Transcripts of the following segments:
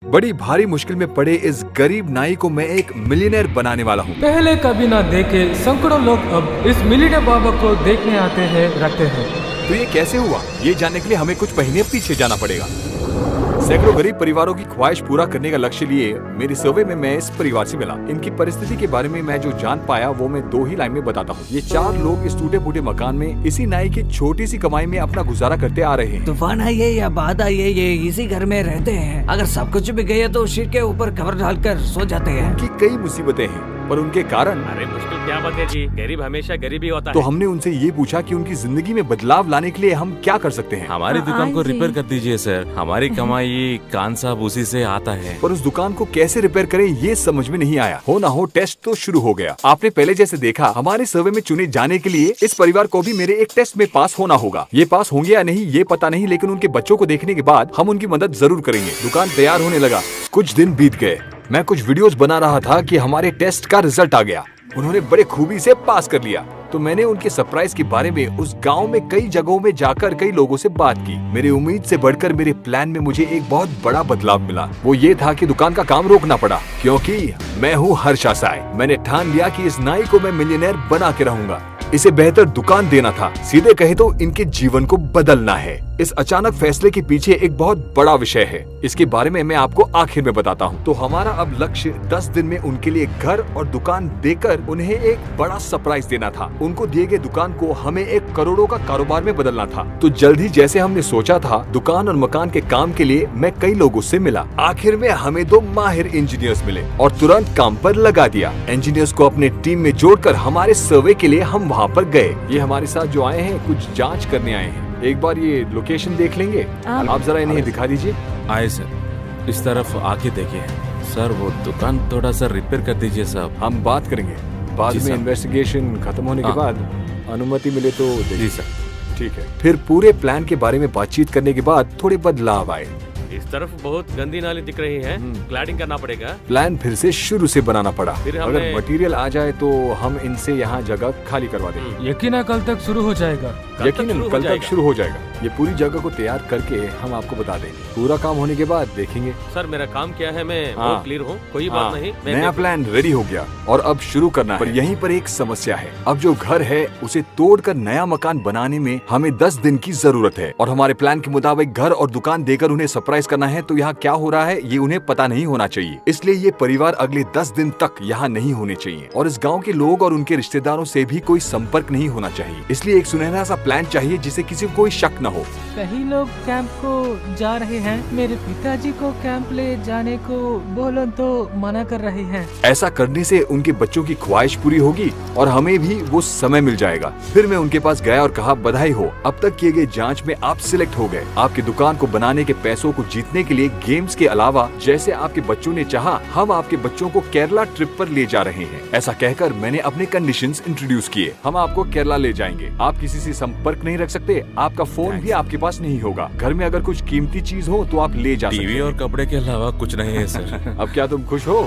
बड़ी भारी मुश्किल में पड़े इस गरीब नाई को मैं एक मिलियनेयर बनाने वाला हूँ। पहले कभी ना देखे सैकड़ों लोग अब इस मिलियनेयर बाबा को देखने आते हैं रखते हैं। तो ये कैसे हुआ, ये जानने के लिए हमें कुछ महीने पीछे जाना पड़ेगा। सैकड़ों गरीब परिवारों की ख्वाहिश पूरा करने का लक्ष्य लिए मेरी सर्वे में मैं इस परिवार से मिला। इनकी परिस्थिति के बारे में मैं जो जान पाया वो मैं 2 ही लाइन में बताता हूँ। ये 4 लोग इस टूटे फूटे मकान में इसी नाई की छोटी सी कमाई में अपना गुजारा करते आ रहे हैं। तूफान आई है या बाढ़ आई है, ये इसी घर में रहते हैं। अगर सब कुछ भी गया तो सिर के ऊपर कवर डालकर सो जाते हैं। उनकी कई मुसीबतें हैं पर उनके कारण। अरे मुश्किल क्या बात है जी, गरीब हमेशा गरीब ही होता तो है। हमने उनसे ये पूछा कि उनकी जिंदगी में बदलाव लाने के लिए हम क्या कर सकते हैं। हमारी दुकान को रिपेयर कर दीजिए सर, हमारी कमाई कान साहब उसी से आता है। पर उस दुकान को कैसे रिपेयर करें ये समझ में नहीं आया। हो ना हो टेस्ट तो शुरू हो गया। आपने पहले जैसे देखा हमारे सर्वे में चुने जाने के लिए इस परिवार को भी मेरे एक टेस्ट में पास होना होगा। ये पास होंगे या नहीं ये पता नहीं, लेकिन उनके बच्चों को देखने के बाद हम उनकी मदद जरूर करेंगे। दुकान तैयार होने लगा। कुछ दिन बीत गए। मैं कुछ वीडियोस बना रहा था कि हमारे टेस्ट का रिजल्ट आ गया। उन्होंने बड़े खूबी से पास कर लिया। तो मैंने उनके सरप्राइज के बारे में उस गांव में कई जगहों में जाकर कई लोगों से बात की। मेरी उम्मीद से बढ़कर मेरे प्लान में मुझे एक बहुत बड़ा बदलाव मिला। वो ये था कि दुकान का काम रोकना पड़ा, क्योंकि मैं हूँ हर्षा साई। मैंने ठान लिया कि इस नाई को मैं मिलियनेयर बना के रहूंगा। इसे बेहतर दुकान देना था। सीधे कहे तो इनके जीवन को बदलना है। इस अचानक फैसले के पीछे एक बहुत बड़ा विषय है। इसके बारे में मैं आपको आखिर में बताता हूँ। तो हमारा अब लक्ष्य 10 दिन में उनके लिए घर और दुकान देकर उन्हें एक बड़ा सरप्राइज देना था। उनको दिए गए दुकान को हमें 1 करोड़ों का कारोबार में बदलना था। तो जल्द ही जैसे हमने सोचा था, दुकान और मकान के काम के लिए मैं कई लोगों से मिला। आखिर में हमें 2 माहिर इंजीनियर्स मिले और तुरंत काम पर लगा दिया। इंजीनियर्स को अपने टीम में जोड़कर हमारे सर्वे के लिए हम वहाँ पर गए। ये हमारे साथ जो आए हैं कुछ जांच करने आए हैं। एक बार ये लोकेशन देख लेंगे। आप जरा इन्हें दिखा दीजिए। आए सर, इस तरफ आके देखिए सर, वो दुकान थोड़ा सा रिपेयर कर दीजिए साहब। हम बात करेंगे बाद जी में। सर। इन्वेस्टिगेशन खत्म होने के हाँ। बाद अनुमति मिले तो जी सर। ठीक है। फिर पूरे प्लान के बारे में बातचीत करने के बाद थोड़े बदलाव आए। इस तरफ बहुत गंदी नाली दिख रही है, क्लैडिंग करना पड़ेगा। प्लान फिर से शुरू से बनाना पड़ा। फिर अगर हमने- मटेरियल आ जाए तो हम इनसे यहाँ जगह खाली करवा देंगे। यकीन कल तक शुरू हो जाएगा। यकीनन कल तक शुरू हो जाएगा। ये पूरी जगह को तैयार करके हम आपको बता देंगे। पूरा काम होने के बाद देखेंगे। सर मेरा काम क्या है, मैं हाँ। बहुत क्लियर हूँ, कोई बात नहीं। मैं नया प्लान रेडी हो गया और अब शुरू करना है। पर यहीं पर एक समस्या है। अब जो घर है उसे तोड़कर नया मकान बनाने में हमें 10 दिन की जरूरत है और हमारे प्लान के मुताबिक घर और दुकान देकर उन्हें सरप्राइज करना है। तो यहाँ क्या हो रहा है ये उन्हें पता नहीं होना चाहिए। इसलिए ये परिवार अगले 10 दिन तक यहाँ नहीं होने चाहिए और इस गाँव के लोग और उनके रिश्तेदारों से भी कोई संपर्क नहीं होना चाहिए। इसलिए एक सुनहरा सा प्लान चाहिए जिसे किसी को कोई शक न हो। कई लोग कैंप को जा रहे हैं। मेरे पिताजी को कैंप ले जाने को बोलो तो मना कर रहे हैं। ऐसा करने से उनके बच्चों की ख्वाहिश पूरी होगी और हमें भी वो समय मिल जाएगा। फिर मैं उनके पास गया और कहा, बधाई हो, अब तक किए गए जांच में आप सिलेक्ट हो गए। आपकी दुकान को बनाने के पैसों को जीतने के लिए गेम्स के अलावा जैसे आपके बच्चों ने चाहा, हम आपके बच्चों को केरला ट्रिप पर ले जा रहे हैं। ऐसा कहकर मैंने अपने कंडीशंस इंट्रोड्यूस किए। हम आपको केरला ले जाएंगे। आप किसी से संपर्क नहीं रख सकते। आपका फोन भी आपके पास नहीं होगा। घर में अगर कुछ कीमती चीज हो तो आप ले जा सकते टीवी हैं। और कपड़े के अलावा कुछ नहीं है सर। अब क्या तुम खुश हो?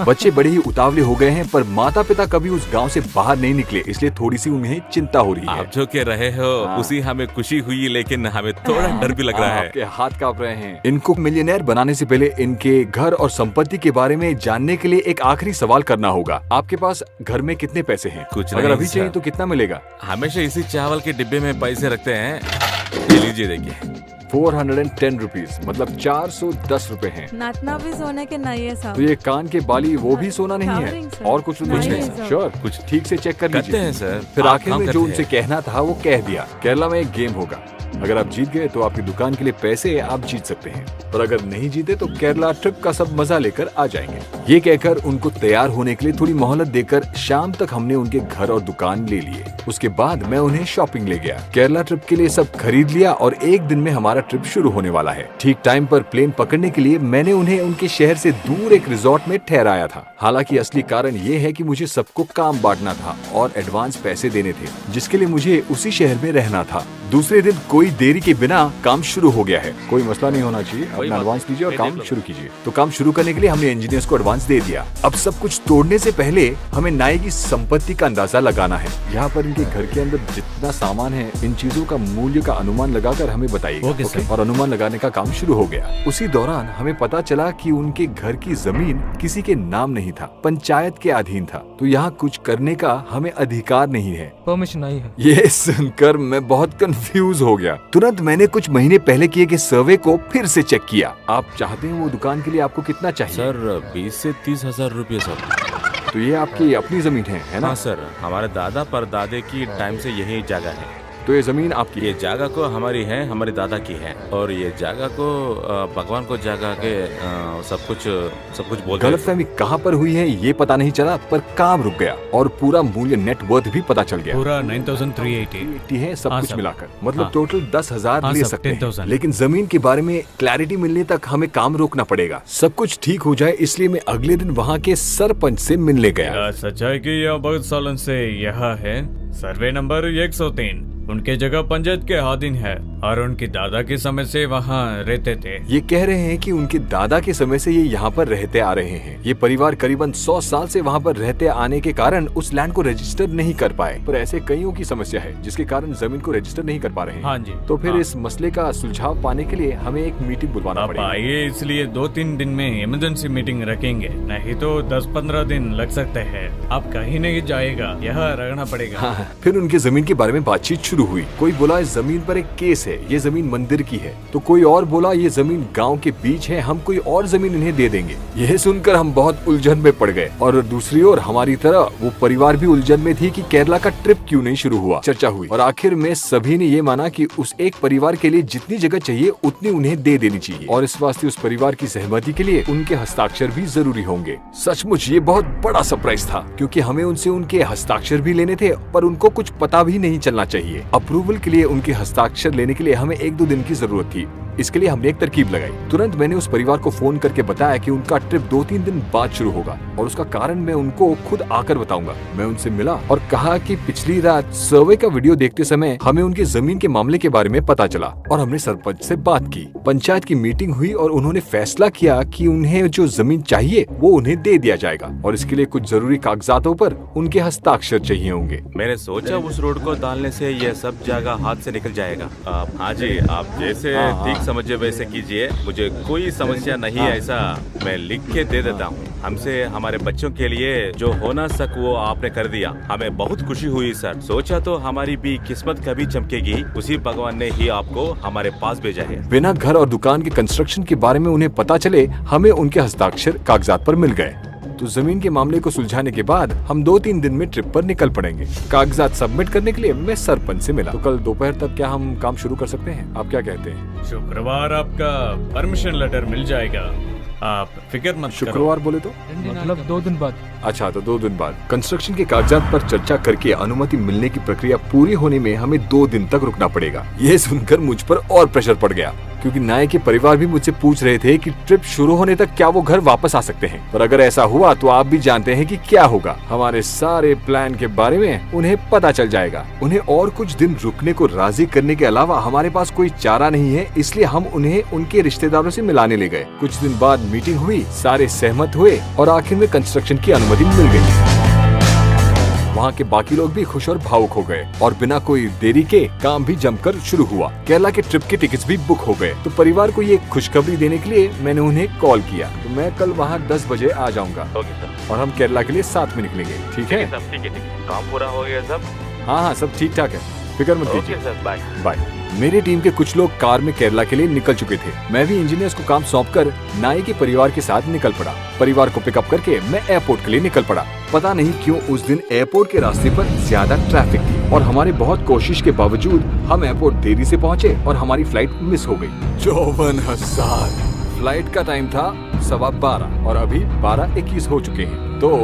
बच्चे बड़े ही उतावले हो गए हैं पर माता पिता कभी उस गांव से बाहर नहीं निकले, इसलिए थोड़ी सी उन्हें चिंता हो रही है। आप जो कह रहे हो उसी हमें खुशी हुई, लेकिन हमें थोड़ा डर भी लग रहा है। आपके हाथ कांप रहे हैं। इनको मिलियनेयर बनाने से पहले इनके घर और संपत्ति के बारे में जानने के लिए एक आखिरी सवाल करना होगा। आपके पास घर में कितने पैसे हैं? कुछ अगर नहीं, अभी चाहिए सर। तो कितना मिलेगा? हमेशा इसी चावल के डिब्बे में पैसे रखते हैं। ये लीजिए देखिए। 410 रुपीज, मतलब 410 रुपए हैं। नाचना भी सोने के नहीं है तो साहब। ये कान के बाली वो भी सोना नहीं है Covering, sir. और कुछ नहीं, नहीं? sir. श्योर, कुछ ठीक से चेक कर करते लीजिए। हैं सर। फिर आप आखिर काम में जो करते उनसे हैं। कहना था वो कह दिया। केरला में एक गेम होगा। अगर आप जीत गए तो आपकी दुकान के लिए पैसे आप जीत सकते हैं, और अगर नहीं जीते तो केरला ट्रिप का सब मजा लेकर आ जाएंगे। ये कहकर उनको तैयार होने के लिए थोड़ी मोहलत देकर शाम तक हमने उनके घर और दुकान ले लिए। उसके बाद मैं उन्हें शॉपिंग ले गया। केरला ट्रिप के लिए सब खरीद लिया और एक दिन में हमारा ट्रिप शुरू होने वाला है। ठीक टाइम पर प्लेन पकड़ने के लिए मैंने उन्हें उनके शहर से दूर एक रिजॉर्ट में ठहराया था। हालांकि असली कारण ये है कि मुझे सबको काम बांटना था और एडवांस पैसे देने थे, जिसके लिए मुझे उसी शहर में रहना था। दूसरे दिन कोई कोई देरी के बिना काम शुरू हो गया है। कोई मसला नहीं होना चाहिए, अपना बात एडवांस नहीं, लीजिए और मैं काम देख लूंगा। शुरू कीजिए। तो काम शुरू करने के लिए हमने इंजीनियर्स को एडवांस दे दिया। अब सब कुछ तोड़ने से पहले हमें नाई की संपत्ति का अंदाजा लगाना है। यहाँ पर इनके घर के अंदर जितना सामान है, इन चीजों का मूल्य का अनुमान लगाकर हमें बताइए। Okay, sir. और अनुमान लगाने का काम शुरू हो गया। उसी दौरान हमें पता चला कि उनके घर की जमीन किसी के नाम नहीं था, पंचायत के अधीन था। तो यहाँ कुछ करने का हमें अधिकार नहीं है। परमिशन नहीं है। ये सुनकर मैं बहुत कंफ्यूज हो गया। तुरंत मैंने कुछ महीने पहले किए गए सर्वे को फिर से चेक किया। आप चाहते हैं वो दुकान के लिए आपको कितना चाहिए? सर 20 से 30,000 रुपये सर। तो ये आपकी अपनी जमीन है ना? हाँ सर, हमारे दादा परदादे की टाइम से यही जगह है। तो ये जमीन आपकी ये जगह को हमारी है, हमारे दादा की है। और ये जगह को भगवान को जगह के सब कुछ बोलते हैं। गलतफहमी कहाँ पर हुई है ये पता नहीं चला, पर काम रुक गया और पूरा मूल्य नेटवर्थ भी पता चल गया। पूरा 9,380। 80 है सब हाँ, कुछ सब। मिलाकर, मतलब हाँ। टोटल 10,000 हाँ, ले सब, सकते हैं। 10,000। लेकिन जमीन के बारे में क्लैरिटी मिलने तक हमें काम रोकना पड़ेगा। सब कुछ ठीक हो जाए इसलिए मैं अगले दिन वहाँ के सरपंच से मिलने गया। सच है कि यह बहुत सालों से यहाँ है। सर्वे नंबर 103 उनके जगह पंचायत के अधीन है और उनके दादा के समय से वहाँ रहते थे। ये कह रहे हैं कि उनके दादा के समय से ये यहाँ पर रहते आ रहे हैं। ये परिवार करीबन 100 साल से वहाँ पर रहते आने के कारण उस लैंड को रजिस्टर नहीं कर पाए। पर ऐसे कईयों की समस्या है जिसके कारण जमीन को रजिस्टर नहीं कर पा रहे हैं। हाँ जी। तो फिर हाँ। इस मसले का सुलझाव पाने के लिए हमें एक मीटिंग बुलवाना आप पड़ेगा। आइए, इसलिए 2-3 दिन में इमरजेंसी मीटिंग रखेंगे, नहीं तो 10-15 दिन लग सकते हैं। आप कहीं नहीं जाएगा, यहाँ रहना पड़ेगा। हाँ, फिर उनकी जमीन के बारे में बातचीत शुरू हुई। कोई बोला इस जमीन पर एक केस है, ये जमीन मंदिर की है। तो कोई और बोला ये जमीन गांव के बीच है, हम कोई और जमीन इन्हें दे देंगे। यह सुनकर हम बहुत उलझन में पड़ गए। और दूसरी ओर हमारी तरह वो परिवार भी उलझन में थी कि केरला का ट्रिप क्यों नहीं शुरू हुआ। चर्चा हुई और आखिर में सभी ने ये माना कि उस एक परिवार के लिए जितनी जगह चाहिए उतनी उन्हें दे देनी चाहिए और इस वास्ते उस परिवार की सहमति के लिए उनके हस्ताक्षर भी जरूरी होंगे। सचमुच ये बहुत बड़ा सरप्राइज था, क्योंकि हमें उनसे उनके हस्ताक्षर भी लेने थे, पर उनको कुछ पता भी नहीं चलना चाहिए। अप्रूवल के लिए उनके हस्ताक्षर लेने के लिए हमें 1-2 दिन की जरूरत थी। इसके लिए हमने एक तरकीब लगाई। तुरंत मैंने उस परिवार को फोन करके बताया कि उनका ट्रिप 2-3 दिन बाद शुरू होगा और उसका कारण मैं उनको खुद आकर बताऊंगा। मैं उनसे मिला और कहा कि पिछली रात सर्वे का वीडियो देखते समय हमें उनकी जमीन के मामले के बारे में पता चला और हमने सरपंच से बात की। पंचायत की मीटिंग हुई और उन्होंने फैसला किया कि उन्हें जो जमीन चाहिए वो उन्हें दे दिया जाएगा और इसके लिए कुछ जरूरी कागजातों पर उनके हस्ताक्षर चाहिए होंगे। मैंने सोचा उस रोड को डालने से यह सब जगह हाथ से निकल जाएगा। हाँ जी, आप जैसे ठीक समझे वैसे कीजिए, मुझे कोई समस्या नहीं है। ऐसा मैं लिख के दे देता हूँ। हमसे हमारे बच्चों के लिए जो होना सक वो आपने कर दिया, हमें बहुत खुशी हुई सर। सोचा तो हमारी भी किस्मत कभी चमकेगी, उसी भगवान ने ही आपको हमारे पास भेजा है। बिना घर और दुकान के कंस्ट्रक्शन के बारे में उन्हें पता चले हमें उनके हस्ताक्षर कागजात पर मिल गए। तो जमीन के मामले को सुलझाने के बाद हम 2-3 दिन में ट्रिप पर निकल पड़ेंगे। कागजात सबमिट करने के लिए मैं सरपंच से मिला। तो कल दोपहर तक क्या हम काम शुरू कर सकते हैं? आप क्या कहते हैं? शुक्रवार आपका परमिशन लेटर मिल जाएगा, आप फिक्र मत करो। शुक्रवार बोले तो? मतलब 2 दिन बाद। अच्छा, तो 2 दिन बाद कंस्ट्रक्शन के कागजात पर चर्चा करके अनुमति मिलने की प्रक्रिया पूरी होने में हमें 2 दिन तक रुकना पड़ेगा। ये सुनकर मुझ पर और प्रेशर पड़ गया, क्योंकि नाय के परिवार भी मुझसे पूछ रहे थे कि ट्रिप शुरू होने तक क्या वो घर वापस आ सकते हैं। पर अगर ऐसा हुआ तो आप भी जानते हैं कि क्या होगा। हमारे सारे प्लान के बारे में उन्हें पता चल जाएगा। उन्हें और कुछ दिन रुकने को राजी करने के अलावा हमारे पास कोई चारा नहीं है, इसलिए हम उन्हें उनके रिश्तेदारों से मिलाने ले गए। कुछ दिन बाद मीटिंग हुई, सारे सहमत हुए और आखिर में कंस्ट्रक्शन की अनुमति मिल गई। वहाँ के बाकी लोग भी खुश और भावुक हो गए और बिना कोई देरी के काम भी जमकर शुरू हुआ। केरला के ट्रिप के टिकट्स भी बुक हो गए। तो परिवार को ये खुशखबरी देने के लिए मैंने उन्हें कॉल किया। तो मैं कल वहाँ 10 बजे आ जाऊंगा और हम केरला के लिए साथ में निकलेंगे। ठीक है? ठीक है, काम पूरा हो गया सब? हाँ, सब ठीक ठाक है, फिक्र मत कीजिए। Sir, bye. बाय। मेरी टीम के कुछ लोग कार में केरला के लिए निकल चुके थे। मैं भी इंजीनियर्स को काम सौंपकर नाई के परिवार के साथ निकल पड़ा। परिवार को पिकअप करके मैं एयरपोर्ट के लिए निकल पड़ा। पता नहीं क्यों उस दिन एयरपोर्ट के रास्ते पर ज्यादा ट्रैफिक थी और हमारे बहुत कोशिश के बावजूद हम एयरपोर्ट देरी से पहुंचे और हमारी फ्लाइट मिस हो गई। 54,000। फ्लाइट का टाइम था 12:15 और अभी 12:21 हो चुके हैं। तो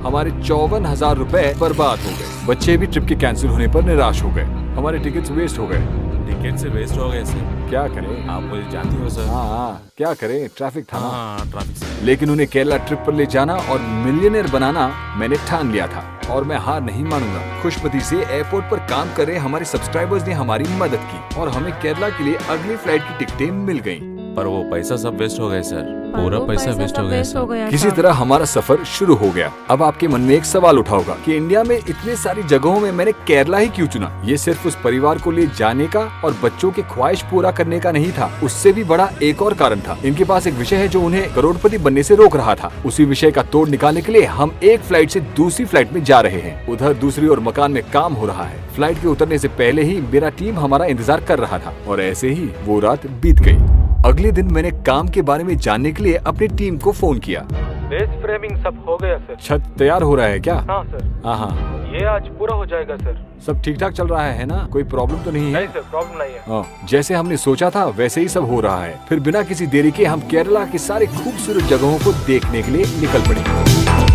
हमारे 54,000 रुपए बर्बाद हो गए। बच्चे भी ट्रिप के कैंसिल होने पर निराश हो गए। हमारे टिकट्स वेस्ट हो गए। टिकट से वेस्ट हो गए सर। क्या करें? आप मुझे जानती हो सर। हाँ, क्या करें, ट्रैफिक था ना। हाँ, ट्रैफिक से। लेकिन उन्हें केरला ट्रिप पर ले जाना और मिलियनेयर बनाना मैंने ठान लिया था। और मैं हार नहीं मानूंगा। खुशबदी से एयरपोर्ट पर काम कर रहे हमारे सब्सक्राइबर्स ने हमारी मदद की और हमें केरला के लिए अगली फ्लाइट की टिकटें मिल गयी। पर वो पैसा सब वेस्ट हो गए सर, पर पूरा वो पैसा वेस्ट हो गया सर। किसी था। तरह हमारा सफर शुरू हो गया। अब आपके मन में एक सवाल उठा होगा कि इंडिया में इतने सारी जगहों में मैंने केरला ही क्यों चुना। ये सिर्फ उस परिवार को ले जाने का और बच्चों की ख्वाहिश पूरा करने का नहीं था, उससे भी बड़ा एक और कारण था। इनके पास एक विषय है जो उन्हें करोड़पति बनने से रोक रहा था। उसी विषय का तोड़ निकालने के लिए हम एक फ्लाइट से दूसरी फ्लाइट में जा रहे हैं। उधर दूसरी ओर मकान में काम हो रहा है। फ्लाइट के उतरने से पहले ही मेरा टीम हमारा इंतजार कर रहा था और ऐसे ही वो रात बीत गई। अगले दिन मैंने काम के बारे में जानने के लिए अपनी टीम को फोन किया। बेस फ्रेमिंग सब हो गया सर। छत तैयार हो रहा है क्या? हाँ सर, हाँ, ये आज पूरा हो जाएगा सर। सब ठीक ठाक चल रहा है ना? कोई प्रॉब्लम तो नहीं है? नहीं सर, प्रॉब्लम नहीं है। हाँ, जैसे हमने सोचा था वैसे ही सब हो रहा है। फिर बिना किसी देरी के हम केरला की सारी खूबसूरत जगहों को देखने के लिए निकल पड़े।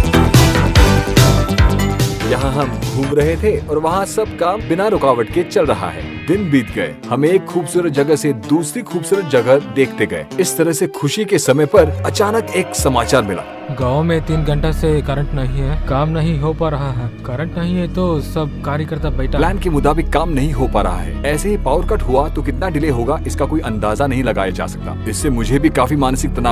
यहाँ हम घूम रहे थे और वहाँ सब काम बिना रुकावट के चल रहा है। दिन बीत गए, हम एक खूबसूरत जगह से दूसरी खूबसूरत जगह देखते गए। इस तरह से खुशी के समय पर अचानक एक समाचार मिला। गांव में 3 घंटा से करंट नहीं है, काम नहीं हो पा रहा है। करंट नहीं है तो सब कार्यकर्ता बैठा। प्लान के मुताबिक काम नहीं हो पा रहा है। ऐसे ही पावर कट हुआ तो कितना डिले होगा इसका कोई अंदाजा नहीं लगाया जा सकता। इससे मुझे भी काफी मानसिक तनाव